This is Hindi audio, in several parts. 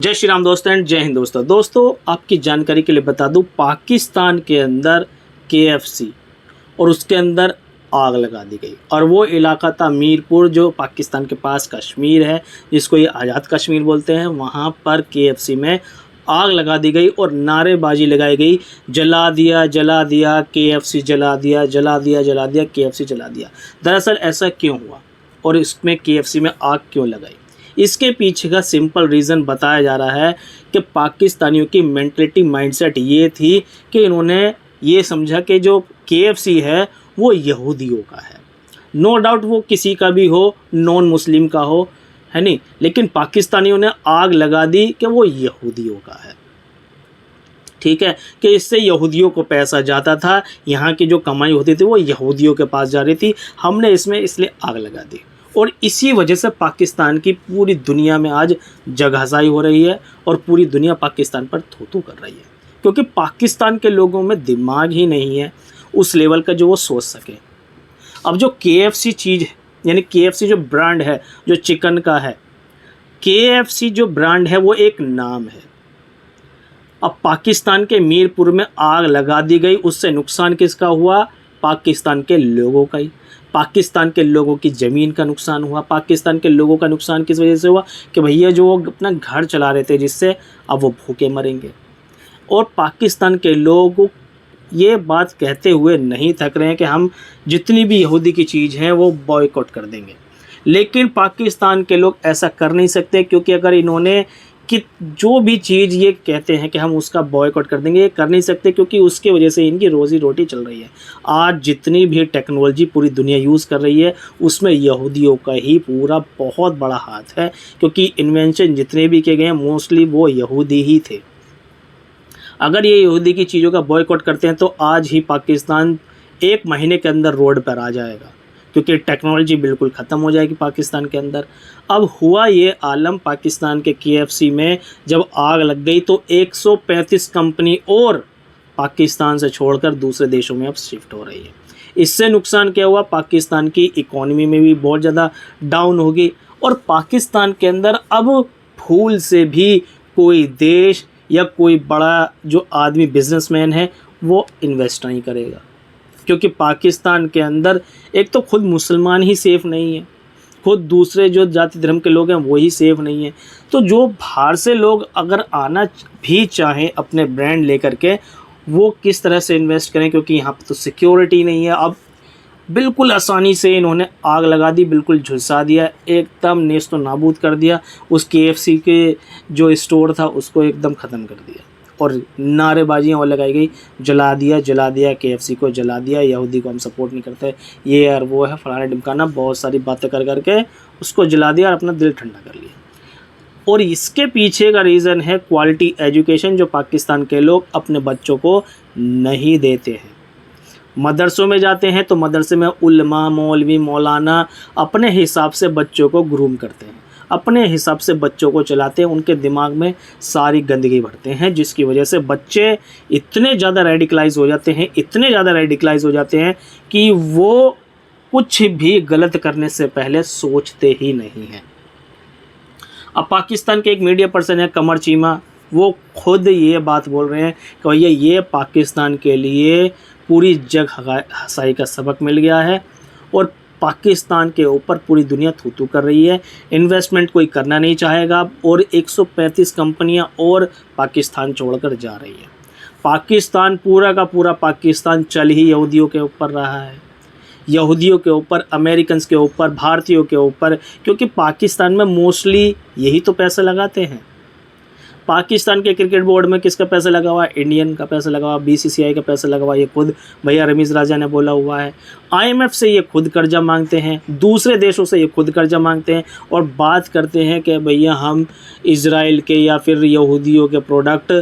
जय श्री राम दोस्तों एंड जय हिंद दोस्तों आपकी जानकारी के लिए बता दूं, पाकिस्तान के अंदर KFC और उसके अंदर आग लगा दी गई। और वो इलाका था मीरपुर, जो पाकिस्तान के पास कश्मीर है, जिसको ये आज़ाद कश्मीर बोलते हैं। वहाँ पर KFC में आग लगा दी गई और नारेबाजी लगाई गई, जला दिया जला दिया KFC, जला दिया जला दिया जला दिया KFC, जला दिया। दरअसल ऐसा क्यों हुआ और इसमें KFC में आग क्यों लगाई, इसके पीछे का सिंपल रीज़न बताया जा रहा है कि पाकिस्तानियों की मेंटलिटी, माइंडसेट ये थी कि इन्होंने ये समझा कि जो KFC है वो यहूदियों का है। नो डाउट वो किसी का भी हो, नॉन मुस्लिम का हो, है नहीं, लेकिन पाकिस्तानियों ने आग लगा दी कि वो यहूदियों का है। ठीक है, कि इससे यहूदियों को पैसा जाता था, यहाँ की जो कमाई होती थी वो यहूदियों के पास जा रही थी। हमने इसमें इसलिए आग लगा दी और इसी वजह से पाकिस्तान की पूरी दुनिया में आज जगहसाई हो रही है और पूरी दुनिया पाकिस्तान पर थू-थू कर रही है, क्योंकि पाकिस्तान के लोगों में दिमाग ही नहीं है उस लेवल का जो वो सोच सके। अब जो KFC चीज़ है, यानी KFC जो ब्रांड है, जो चिकन का है, KFC जो ब्रांड है वो एक नाम है। अब पाकिस्तान के मीरपुर में आग लगा दी गई, उससे नुकसान किसका हुआ? पाकिस्तान के लोगों का ही। पाकिस्तान के लोगों की ज़मीन का नुकसान हुआ। पाकिस्तान के लोगों का नुकसान किस वजह से हुआ? कि भैया जो वो अपना घर चला रहे थे जिससे, अब वो भूखे मरेंगे। और पाकिस्तान के लोग ये बात कहते हुए नहीं थक रहे हैं कि हम जितनी भी यहूदी की चीज़ है वो बॉयकॉट कर देंगे, लेकिन पाकिस्तान के लोग ऐसा कर नहीं सकते, क्योंकि अगर इन्होंने कि जो भी चीज़ ये कहते हैं कि हम उसका बॉयकॉट कर देंगे, ये कर नहीं सकते, क्योंकि उसके वजह से इनकी रोज़ी रोटी चल रही है। आज जितनी भी टेक्नोलॉजी पूरी दुनिया यूज़ कर रही है उसमें यहूदियों का ही पूरा बहुत बड़ा हाथ है, क्योंकि इन्वेंशन जितने भी किए गए हैं मोस्टली वो यहूदी ही थे। अगर ये यहूदी की चीज़ों का बॉयकॉट करते हैं तो आज ही पाकिस्तान 1 महीने के अंदर रोड पर आ जाएगा, क्योंकि टेक्नोलॉजी बिल्कुल ख़त्म हो जाएगी पाकिस्तान के अंदर। अब हुआ ये आलम, पाकिस्तान के KFC में जब आग लग गई तो 135 कंपनी और पाकिस्तान से छोड़कर दूसरे देशों में अब शिफ्ट हो रही है। इससे नुकसान क्या हुआ? पाकिस्तान की इकोनॉमी में भी बहुत ज़्यादा डाउन होगी और पाकिस्तान के अंदर अब भूल से भी कोई देश या कोई बड़ा जो आदमी बिजनेसमैन है वो इन्वेस्ट नहीं करेगा, क्योंकि पाकिस्तान के अंदर एक तो खुद मुसलमान ही सेफ़ नहीं है, खुद दूसरे जो जाति धर्म के लोग हैं वो ही सेफ़ नहीं है। तो जो बाहर से लोग अगर आना भी चाहें अपने ब्रांड लेकर के, वो किस तरह से इन्वेस्ट करें, क्योंकि यहाँ पर तो सिक्योरिटी नहीं है। अब बिल्कुल आसानी से इन्होंने आग लगा दी, बिल्कुल झुलसा दिया, एकदम नेस्त नाबूद कर दिया। उस KFC के जो स्टोर था उसको एकदम ख़त्म कर दिया और नारेबाजियाँ और लगाई गई, जला दिया KFC को, जला दिया, यहूदी को हम सपोर्ट नहीं करते, ये और वो है, फलाना ढिमकाना, बहुत सारी बातें कर करके उसको जला दिया और अपना दिल ठंडा कर लिया। और इसके पीछे का रीज़न है क्वालिटी एजुकेशन, जो पाकिस्तान के लोग अपने बच्चों को नहीं देते हैं। मदरसों में जाते हैं तो मदरसे में उल्मा, मौलवी, मौलाना अपने हिसाब से बच्चों को ग्रूम करते हैं, अपने हिसाब से बच्चों को चलाते हैं, उनके दिमाग में सारी गंदगी भरते हैं, जिसकी वजह से बच्चे इतने ज़्यादा रेडिकलाइज हो जाते हैं, इतने ज़्यादा रेडिकलाइज हो जाते हैं कि वो कुछ भी गलत करने से पहले सोचते ही नहीं हैं। अब पाकिस्तान के एक मीडिया पर्सन है कमर चीमा, वो खुद ये बात बोल रहे हैं कि भैया ये पाकिस्तान के लिए पूरी जग हसाई का सबक मिल गया है और पाकिस्तान के ऊपर पूरी दुनिया थू-थू कर रही है, इन्वेस्टमेंट कोई करना नहीं चाहेगा और 135 कंपनियां और पाकिस्तान छोड़कर जा रही है। पाकिस्तान पूरा का पूरा पाकिस्तान चल ही यहूदियों के ऊपर रहा है, यहूदियों के ऊपर, अमेरिकन्स के ऊपर, भारतीयों के ऊपर, क्योंकि पाकिस्तान में मोस्टली यही तो पैसे लगाते हैं। पाकिस्तान के क्रिकेट बोर्ड में किसका पैसा लगा हुआ है? इंडियन का पैसा लगा हुआ, BCCI का पैसा लगा हुआ, ये खुद भैया रमीज़ राजा ने बोला हुआ है। IMF से ये खुद कर्जा मांगते हैं, दूसरे देशों से ये खुद कर्जा मांगते हैं और बात करते हैं कि भैया हम इज़राइल के या फिर यहूदियों के प्रोडक्ट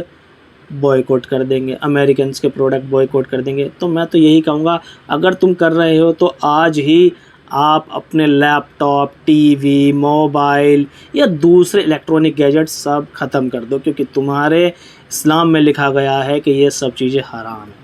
बॉयकॉट कर देंगे, अमेरिकन्स के प्रोडक्ट बॉयकॉट कर देंगे। तो मैं तो यही कहूँगा, अगर तुम कर रहे हो तो आज ही आप अपने लैपटॉप, टीवी, मोबाइल या दूसरे इलेक्ट्रॉनिक गैजेट्स सब ख़त्म कर दो, क्योंकि तुम्हारे इस्लाम में लिखा गया है कि ये सब चीज़ें हराम हैं।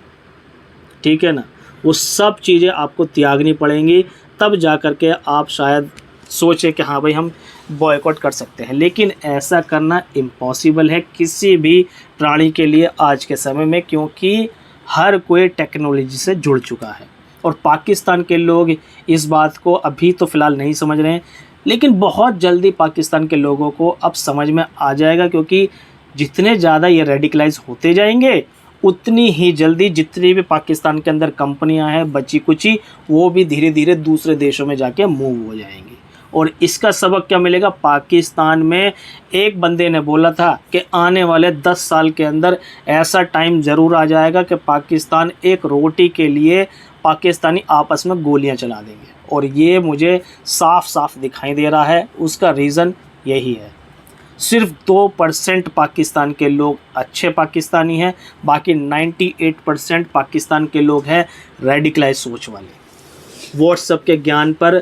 ठीक है ना? वो सब चीज़ें आपको त्यागनी पड़ेंगी, तब जा कर के आप शायद सोचे कि हाँ भाई हम बॉयकॉट कर सकते हैं, लेकिन ऐसा करना इम्पॉसिबल है किसी भी प्राणी के लिए आज के समय में, क्योंकि हर कोई टेक्नोलॉजी से जुड़ चुका है। और पाकिस्तान के लोग इस बात को अभी तो फ़िलहाल नहीं समझ रहे हैं, लेकिन बहुत जल्दी पाकिस्तान के लोगों को अब समझ में आ जाएगा, क्योंकि जितने ज़्यादा ये रेडिकलाइज होते जाएंगे उतनी ही जल्दी जितनी भी पाकिस्तान के अंदर कंपनियां हैं बची कुची, वो भी धीरे धीरे दूसरे देशों में जाके मूव हो जाएंगी। और इसका सबक क्या मिलेगा? पाकिस्तान में एक बंदे ने बोला था कि आने वाले 10 साल के अंदर ऐसा टाइम ज़रूर आ जाएगा कि पाकिस्तान एक रोटी के लिए पाकिस्तानी आपस में गोलियां चला देंगे, और ये मुझे साफ साफ दिखाई दे रहा है। उसका रीज़न यही है, सिर्फ 2% पाकिस्तान के लोग अच्छे पाकिस्तानी हैं, बाकी 98% पाकिस्तान के लोग हैं रेडिकलाइज सोच वाले, व्हाट्सएप के ज्ञान पर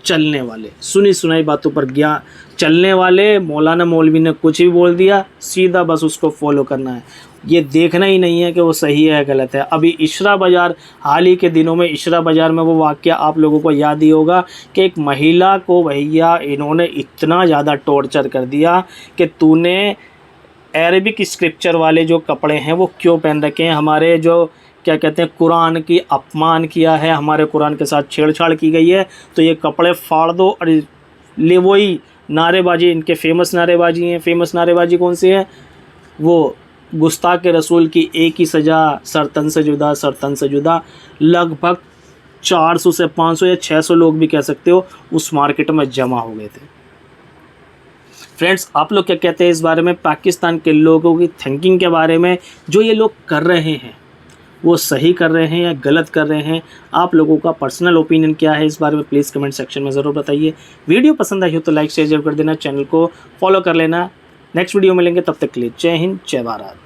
चलने वाले, सुनी सुनाई बातों पर ज्ञान चलने वाले। मौलाना मौलवी ने कुछ भी बोल दिया, सीधा बस उसको फॉलो करना है, ये देखना ही नहीं है कि वो सही है गलत है। अभी इशरा बाज़ार, हाल ही के दिनों में इशरा बाज़ार में वो वाक़या आप लोगों को याद ही होगा कि एक महिला को भैया इन्होंने इतना ज़्यादा टॉर्चर कर दिया कि तूने अरबिक स्क्रिप्चर वाले जो कपड़े हैं वो क्यों पहन रखे हैं, हमारे जो क्या कहते हैं कुरान की अपमान किया है, हमारे कुरान के साथ छेड़छाड़ की गई है, तो ये कपड़े फाड़ दो। और ले वही नारेबाजी, इनके फेमस नारेबाजी हैं। फेमस नारेबाजी कौन सी है? वो गुस्ताख रसूल की एक ही सज़ा, सरतन से जुदा, सरतन से जुदा। लगभग 400 से 500 या 600 लोग भी कह सकते हो उस मार्केट में जमा हो गए थे। फ्रेंड्स, आप लोग क्या कहते हैं इस बारे में? पाकिस्तान के लोगों की थिंकिंग के बारे में, जो ये लोग कर रहे हैं वो सही कर रहे हैं या गलत कर रहे हैं? आप लोगों का पर्सनल ओपिनियन क्या है इस बारे में? प्लीज़ कमेंट सेक्शन में ज़रूर बताइए। वीडियो पसंद आई हो तो लाइक शेयर जरूर कर देना, चैनल को फॉलो कर लेना। नेक्स्ट वीडियो मिलेंगे, तब तक के लिए जय हिंद, जय भारत।